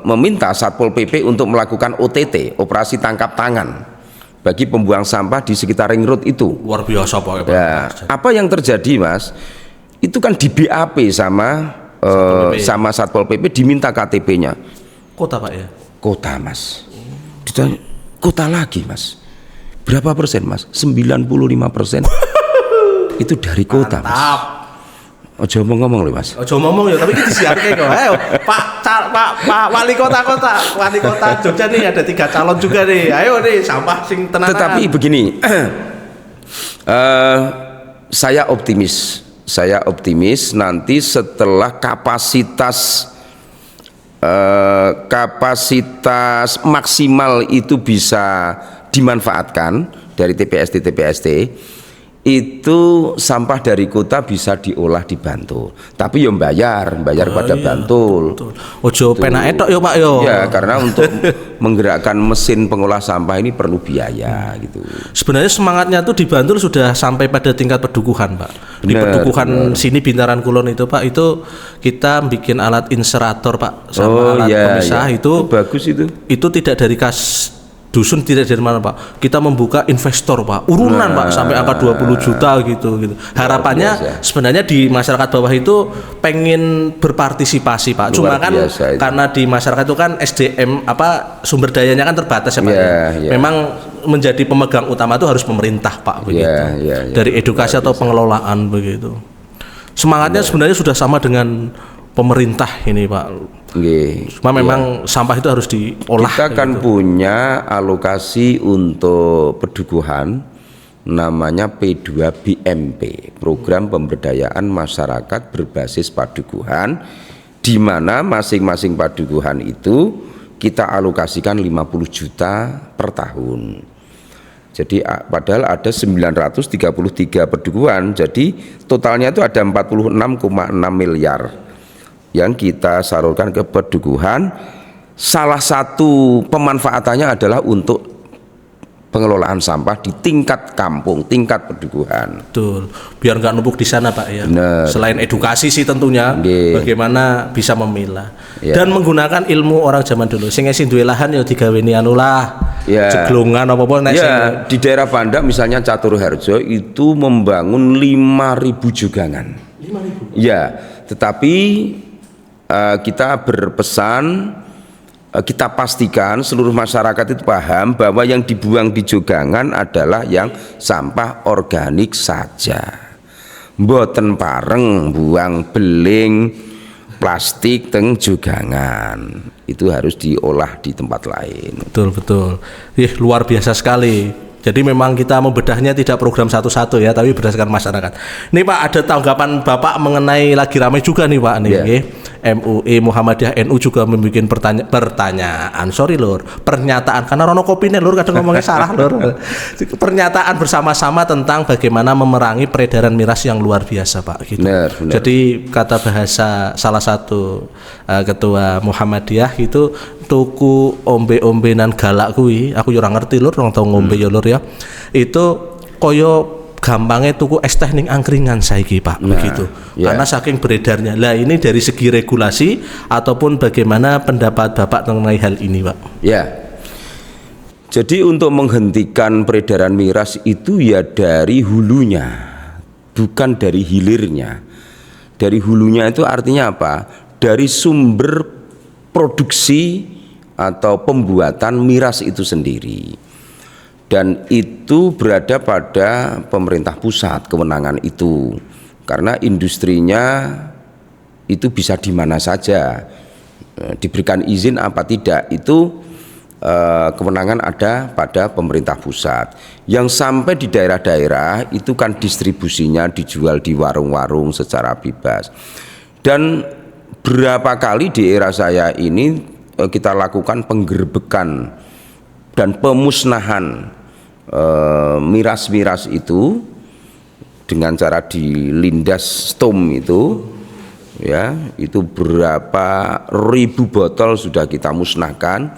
S2: meminta Satpol PP untuk melakukan OTT, operasi tangkap tangan, bagi pembuang sampah di sekitar ring road itu.
S1: Luar biasa Pak.
S2: Ya, apa yang terjadi Mas? Itu kan di BAP sama Satpol PP diminta KTP-nya.
S1: Kota Pak ya?
S2: Kota Mas. Ditanya, kota lagi Mas. Berapa persen Mas? 95%. Itu dari kota Mas. Ojo ngomong loh Mas.
S1: Ojo ngomong ya, tapi kita siapkan kok. Ayo, Pak wali kota Jogja nih ada 3 calon juga nih. Ayo nih sampah sing tenang.
S2: Tetapi begini, saya optimis nanti setelah kapasitas maksimal itu bisa dimanfaatkan dari TPST itu sampah dari kota bisa diolah di Bantul, tapi yang bayar kepada Bantul.
S1: Ojo penak etok yo Pak yo.
S2: Ya, karena untuk menggerakkan mesin pengolah sampah ini perlu biaya gitu.
S1: Sebenarnya semangatnya tuh di Bantul sudah sampai pada tingkat pedukuhan Pak. Di pedukuhan sini Bintaran Kulon itu Pak, itu kita bikin alat inserator Pak sama alat pemisah itu
S2: bagus itu.
S1: Itu tidak dari dusun, tidak dari mana Pak, kita membuka investor Pak, urunan Pak sampai angka 20 juta gitu. Harapannya sebenarnya di masyarakat bawah itu pengen berpartisipasi Pak, cuma kan karena di masyarakat itu kan SDM sumber dayanya kan terbatas ya Pak. Memang menjadi pemegang utama itu harus pemerintah Pak begitu. Dari edukasi atau pengelolaan begitu. Semangatnya sebenarnya sudah sama dengan pemerintah ini Pak. Cuma memang sampah itu harus diolah.
S2: Kita kan punya alokasi untuk pedukuhan namanya P2BMP, Program Pemberdayaan Masyarakat Berbasis Padukuhan, di mana masing-masing padukuhan itu kita alokasikan 50 juta per tahun. Jadi padahal ada 933 padukuhan, jadi totalnya itu ada 46,6 miliar yang kita salurkan ke padukuhan. Salah satu pemanfaatannya adalah untuk pengelolaan sampah di tingkat kampung, tingkat pedukuhan.
S1: Betul, biar nggak numpuk di sana Pak ya.
S2: Bener.
S1: Selain edukasi sih tentunya,
S2: Nggih.
S1: bagaimana bisa memilah
S2: Ya.
S1: dan menggunakan ilmu orang zaman dulu. Sing isi duwe lahan ya digaweni anu lah,
S2: Ya.
S1: jeglongan apa-apa nek sing
S2: Ya, di daerah Panda misalnya Caturharjo itu membangun 5.000 jogangan.
S1: 5.000.
S2: Ya, tetapi kita berpesan, kita pastikan seluruh masyarakat itu paham bahwa yang dibuang di jogangan adalah yang sampah organik saja. Mboten pareng buang beling plastik teng jogangan. Itu harus diolah di tempat lain.
S1: Betul betul. Luar biasa sekali. Jadi memang kita membedahnya tidak program satu-satu ya, tapi berdasarkan masyarakat. Nih Pak, ada tanggapan Bapak mengenai lagi ramai juga nih Pak nih.
S2: Yeah.
S1: MUI Muhammadiyah NU juga membuat pertanyaan. Sorry lur, pernyataan karena Rono Kopine lur kadang ngomongnya salah lur. Pernyataan bersama-sama tentang bagaimana memerangi peredaran miras yang luar biasa Pak. Gitu.
S2: Benar.
S1: Jadi kata bahasa salah satu ketua Muhammadiyah itu tuku ombe-ombenan galak kuwi, aku yo ora ngerti lur, orang tau ngombe yo lur ya. Itu koyo gampangnya tuku es teh ning angkringan saiki Pak, begitu.
S2: Ya.
S1: Karena saking beredarnya. Lah ini dari segi regulasi ataupun bagaimana pendapat Bapak mengenai hal ini, Pak?
S2: Ya. Jadi untuk menghentikan peredaran miras itu ya dari hulunya, bukan dari hilirnya. Dari hulunya itu artinya apa? Dari sumber produksi atau pembuatan miras itu sendiri. Dan itu berada pada pemerintah pusat kewenangan itu, karena industrinya itu bisa di mana saja, diberikan izin apa tidak itu kewenangan ada pada pemerintah pusat. Yang sampai di daerah-daerah itu kan distribusinya dijual di warung-warung secara bebas. Dan berapa kali di era saya ini kita lakukan penggerbekan dan pemusnahan miras-miras itu dengan cara dilindas stom itu, ya, itu berapa ribu botol sudah kita musnahkan,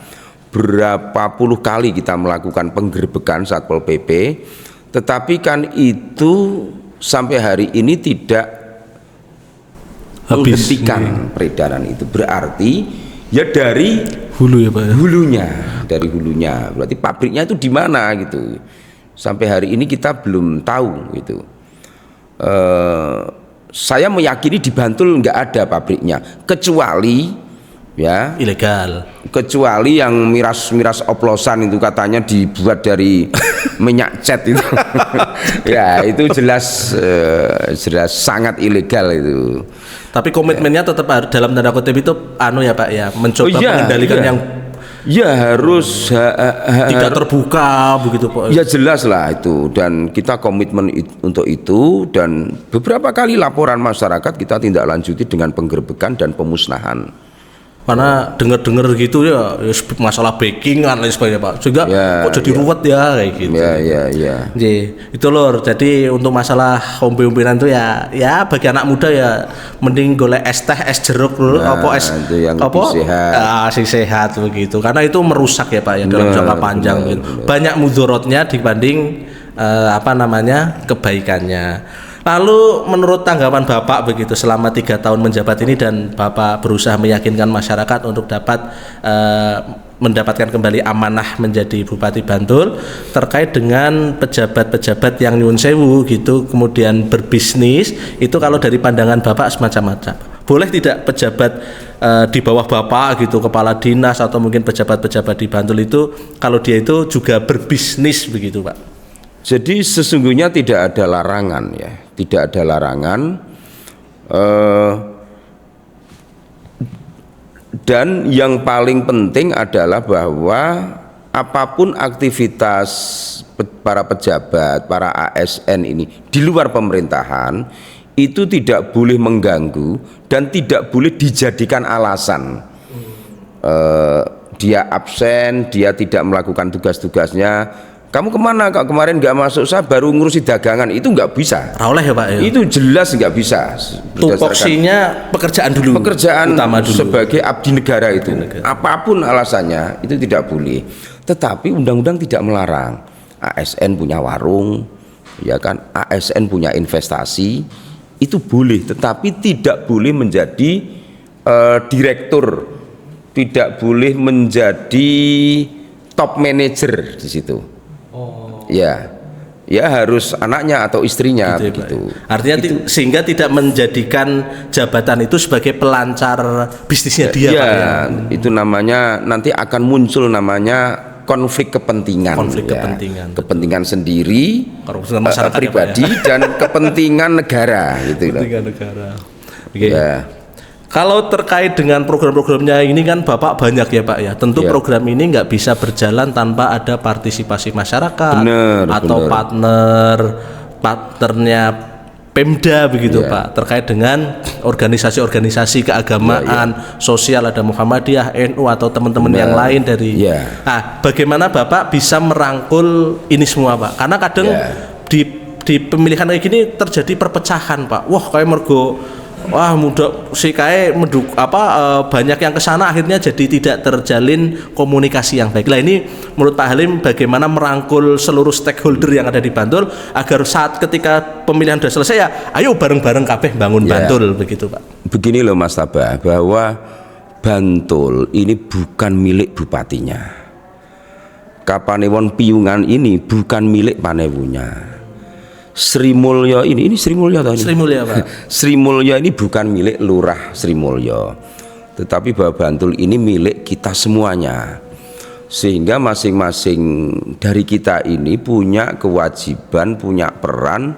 S2: berapa puluh kali kita melakukan penggerbekan Satpol PP, tetapi kan itu sampai hari ini tidak menghentikan peredaran itu. Berarti ya dari
S1: hulu ya Pak ya?
S2: Hulunya, dari hulunya. Berarti pabriknya itu di mana gitu. Sampai hari ini kita belum tahu gitu. Saya meyakini di Bantul nggak ada pabriknya, kecuali ya
S1: ilegal.
S2: Kecuali yang miras oplosan itu katanya dibuat dari minyak cat itu. Ya itu jelas sangat ilegal itu.
S1: Tapi komitmennya tetap dalam tanda kutip itu ya Pak ya, mencoba mengendalikan yang
S2: harus
S1: tidak terbuka begitu Pak.
S2: Ya jelas lah itu, dan kita komitmen untuk itu, dan beberapa kali laporan masyarakat kita tindak lanjuti dengan penggerbekan dan pemusnahan.
S1: Karena dengar-dengar gitu ya masalah baking dan lain sebagainya Pak, juga kok jadi ruwet ya kayak gitu.
S2: Ya.
S1: Itu lor. Jadi untuk masalah ombe-ombenan itu ya bagi anak muda ya mending golek es teh, es jeruk dulu, apa es
S2: yang
S1: apa
S2: sehat.
S1: Si sehat begitu. Karena itu merusak ya Pak ya dalam jangka panjang. Bener. Banyak mudorotnya dibanding kebaikannya. Lalu menurut tanggapan Bapak begitu selama 3 tahun menjabat ini dan Bapak berusaha meyakinkan masyarakat untuk dapat mendapatkan kembali amanah menjadi Bupati Bantul terkait dengan pejabat-pejabat yang nyuwun sewu gitu kemudian berbisnis, itu kalau dari pandangan Bapak semacam-macam. Boleh tidak pejabat di bawah Bapak gitu, kepala dinas atau mungkin pejabat-pejabat di Bantul itu kalau dia itu juga berbisnis begitu Pak?
S2: Jadi sesungguhnya tidak ada larangan ya, tidak ada larangan, dan yang paling penting adalah bahwa apapun aktivitas para pejabat, para ASN ini di luar pemerintahan itu tidak boleh mengganggu dan tidak boleh dijadikan alasan. Dia absen, dia tidak melakukan tugas-tugasnya. Kamu kemana kak kemarin nggak masuk, saya baru ngurusi dagangan, itu nggak bisa.
S1: Oleh ya Pak ya?
S2: Itu jelas nggak bisa.
S1: Tupoksinya pekerjaan dulu.
S2: Pekerjaan
S1: utama dulu.
S2: Sebagai abdi negara itu. Apapun alasannya itu tidak boleh. Tetapi undang-undang tidak melarang. ASN punya warung, ya kan, ASN punya investasi, itu boleh, tetapi tidak boleh menjadi direktur, tidak boleh menjadi top manager di situ. Ya harus anaknya atau istrinya
S1: gitu ya,
S2: begitu.
S1: Artinya sehingga tidak menjadikan jabatan itu sebagai pelancar bisnisnya dia,
S2: ya,
S1: Pak, ya.
S2: Itu namanya nanti akan muncul namanya konflik kepentingan. Kepentingan sendiri,
S1: kepentingan masyarakat
S2: pribadi,
S1: ya, Pak, ya.
S2: dan kepentingan negara gitu.
S1: Kepentingan negara. Okay.
S2: Ya.
S1: Kalau terkait dengan program-programnya ini kan Bapak banyak ya Pak ya. Tentu program ini nggak bisa berjalan tanpa ada partisipasi masyarakat atau partnernya Pemda begitu Pak. Terkait dengan organisasi-organisasi keagamaan, sosial, ada Muhammadiyah, NU atau teman-teman yang lain dari. Nah, bagaimana Bapak bisa merangkul ini semua Pak? Karena kadang di pemilihan kayak gini terjadi perpecahan Pak. Wah kayak mergo mudah si kae banyak yang kesana akhirnya jadi tidak terjalin komunikasi yang baik. Lah ini menurut Pak Halim bagaimana merangkul seluruh stakeholder yang ada di Bantul agar saat ketika pemilihan sudah selesai ya ayo bareng-bareng kabeh bangun Bantul begitu Pak. Begini
S2: loh Mas Tabah, bahwa Bantul ini bukan milik bupatinya. Kapanewon Piungan ini bukan milik Panewunya. Sri Mulyo ini Sri Mulyo tadi.
S1: Sri Mulyo Pak.
S2: Sri Mulyo ini bukan milik Lurah Sri Mulyo, tetapi bahwa Bantul ini milik kita semuanya. Sehingga masing-masing dari kita ini punya kewajiban, punya peran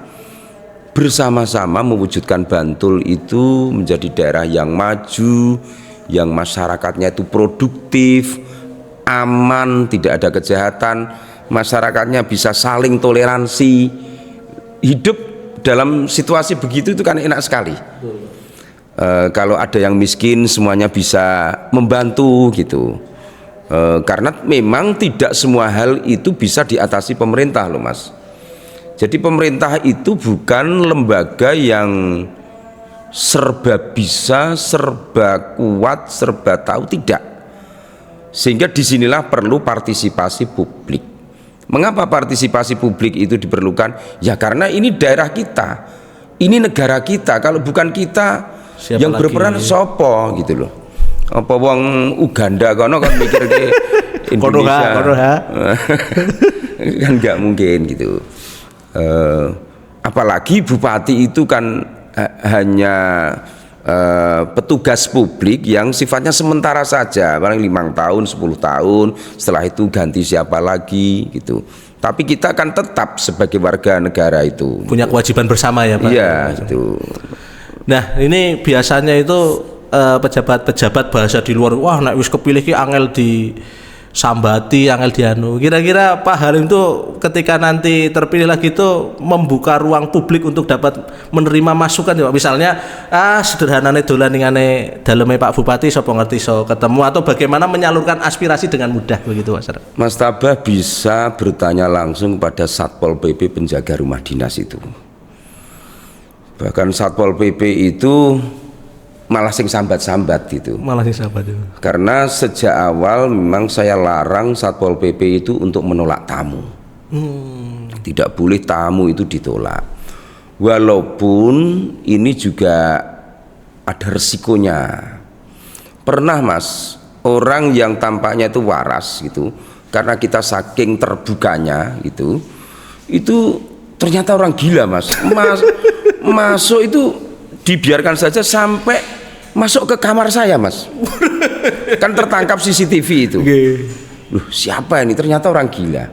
S2: bersama-sama mewujudkan Bantul itu menjadi daerah yang maju, yang masyarakatnya itu produktif, aman, tidak ada kejahatan, masyarakatnya bisa saling toleransi. Hidup dalam situasi begitu itu kan enak sekali. Kalau ada yang miskin semuanya bisa membantu gitu. Karena memang tidak semua hal itu bisa diatasi pemerintah loh Mas. Jadi pemerintah itu bukan lembaga yang serba bisa, serba kuat, serba tahu, tidak. Sehingga disinilah perlu partisipasi publik. Mengapa partisipasi publik itu diperlukan? Ya karena ini daerah kita, ini negara kita. Kalau bukan kita, siapa yang berperan sopo gitu loh. Apa wong Uganda kono kan mikir ke Indonesia. Kan nggak mungkin gitu. Apalagi bupati itu kan hanya petugas publik yang sifatnya sementara saja, paling 5 tahun, 10 tahun, setelah itu ganti siapa lagi gitu. Tapi kita kan tetap sebagai warga negara itu
S1: punya kewajiban bersama ya Pak.
S2: Iya itu.
S1: Nah ini biasanya itu pejabat-pejabat bahasa di luar, wah nek wis kepilih ki angel di sambati, angel dianu. Kira-kira Pak Halim itu ketika nanti terpilih lagi itu membuka ruang publik untuk dapat menerima masukan ya Pak. Misalnya sederhanane dolaningane daleme Pak Bupati sapa ngerti so ketemu, atau bagaimana menyalurkan aspirasi dengan mudah begitu Mas
S2: Tabah bisa bertanya langsung pada Satpol PP penjaga rumah dinas itu. Bahkan Satpol PP itu malah sing sambat-sambat gitu.
S1: Malah sing sambat itu.
S2: Karena sejak awal memang saya larang Satpol PP itu untuk menolak tamu. Tidak boleh tamu itu ditolak. Walaupun ini juga ada resikonya. Pernah Mas, orang yang tampaknya itu waras gitu, karena kita saking terbukanya gitu, itu ternyata orang gila Mas. Masuk itu dibiarkan saja sampai masuk ke kamar saya Mas. Kan tertangkap CCTV itu. Loh, siapa ini? Ternyata orang gila.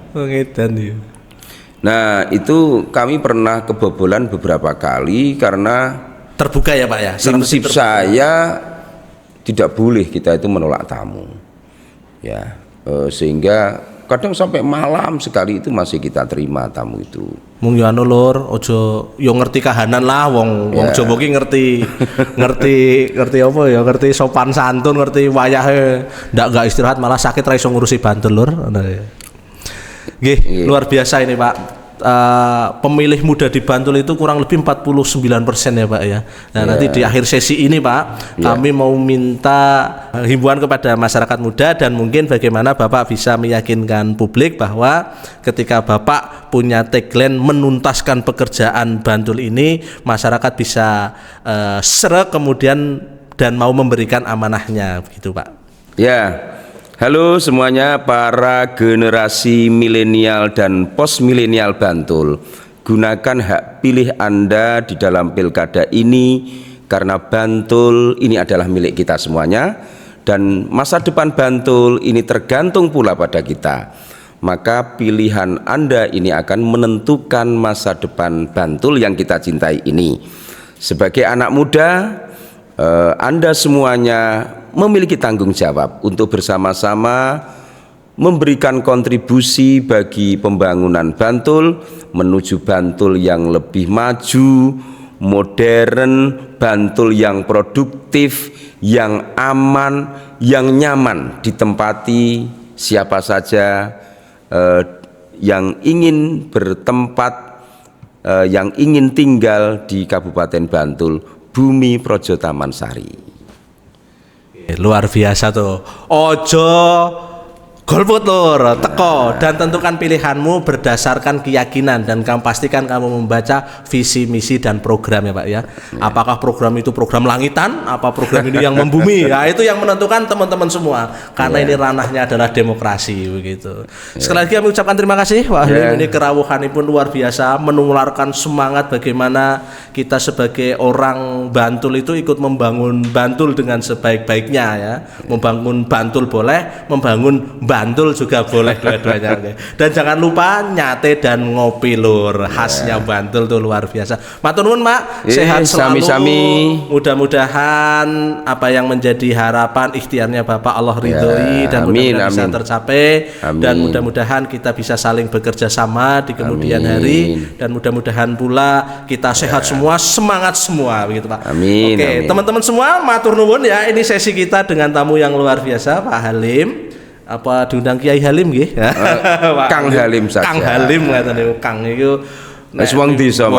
S2: Nah itu kami pernah kebobolan beberapa kali karena
S1: terbuka ya Pak ya.
S2: Prinsip saya tidak boleh kita itu menolak tamu. Ya, sehingga kadang sampai malam sekali itu masih kita terima tamu itu.
S1: Mung yo anu lur, ojo yo ngerti kahanan lah wong Jawa ki ngerti apa ya, ngerti sopan santun, ngerti wayahe ndak istirahat malah sakit ra iso ngurusi Bantul lur. Nggih, luar biasa ini Pak. pemilih muda di Bantul itu kurang lebih 49% ya Pak ya. Nah nanti di akhir sesi ini Pak, kami mau minta himbauan kepada masyarakat muda dan mungkin bagaimana Bapak bisa meyakinkan publik bahwa ketika Bapak punya tagline menuntaskan pekerjaan Bantul ini, masyarakat bisa sreg kemudian dan mau memberikan amanahnya begitu Pak.
S2: Ya, halo semuanya para generasi milenial dan post milenial Bantul. Gunakan hak pilih Anda di dalam pilkada ini karena Bantul ini adalah milik kita semuanya dan masa depan Bantul ini tergantung pula pada kita. Maka pilihan Anda ini akan menentukan masa depan Bantul yang kita cintai ini. Sebagai anak muda, Anda semuanya memiliki tanggung jawab untuk bersama-sama memberikan kontribusi bagi pembangunan Bantul menuju Bantul yang lebih maju, modern, Bantul yang produktif, yang aman, yang nyaman ditempati siapa saja yang ingin bertempat, yang ingin tinggal di Kabupaten Bantul, Bumi Projo Taman Sari.
S1: Luar biasa tuh. Ojo golput lur, teko dan tentukan pilihanmu berdasarkan keyakinan dan kamu pastikan kamu membaca visi misi dan program ya Pak ya. Apakah program itu program langitan, apa program ini yang membumi? Nah, itu yang menentukan teman-teman semua. Karena ini ranahnya adalah demokrasi begitu. Sekali lagi kami ucapkan terima kasih Pak Halim, ini kerawuhanipun luar biasa menularkan semangat bagaimana kita sebagai orang Bantul itu ikut membangun Bantul dengan sebaik-baiknya ya. Membangun Bantul boleh, membangun Bantul juga boleh dua-duanya. Dan jangan lupa nyate dan ngopi lur, khasnya Bantul tuh luar biasa. Matur nuwun Mak, sehat selalu.
S2: Sami-sami.
S1: Mudah-mudahan apa yang menjadi harapan ikhtiarnya Bapak Allah ridhoi dan mudah-mudahan bisa tercapai. Dan mudah-mudahan kita bisa saling bekerja sama di kemudian hari dan mudah-mudahan pula kita sehat semua, semangat semua begitu Pak. Oke, teman-teman semua matur nuwun ya, ini sesi kita dengan tamu yang luar biasa Pak Halim. Apa diundang Kiai Halim nggih?
S2: Kang Halim saja.
S1: Kang Halim katanya Kang itu
S2: wong desa,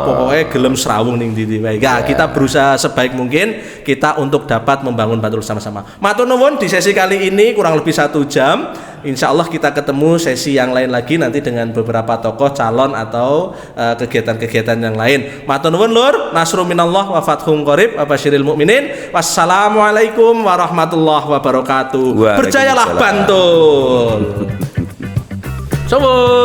S1: pokoknya gelem serawung ning ndi wae. Ya, kita berusaha sebaik mungkin kita untuk dapat membangun Bantul sama-sama. Matur nuwun di sesi kali ini kurang lebih 1 jam. Insya Allah kita ketemu sesi yang lain lagi nanti dengan beberapa tokoh calon atau kegiatan-kegiatan yang lain. Matur nuwun lur, nasrun minallah wa fathun qarib wa basyiril mukminin. Wassalamualaikum warahmatullahi wabarakatuh. Berjayalah Bantul. Sobo.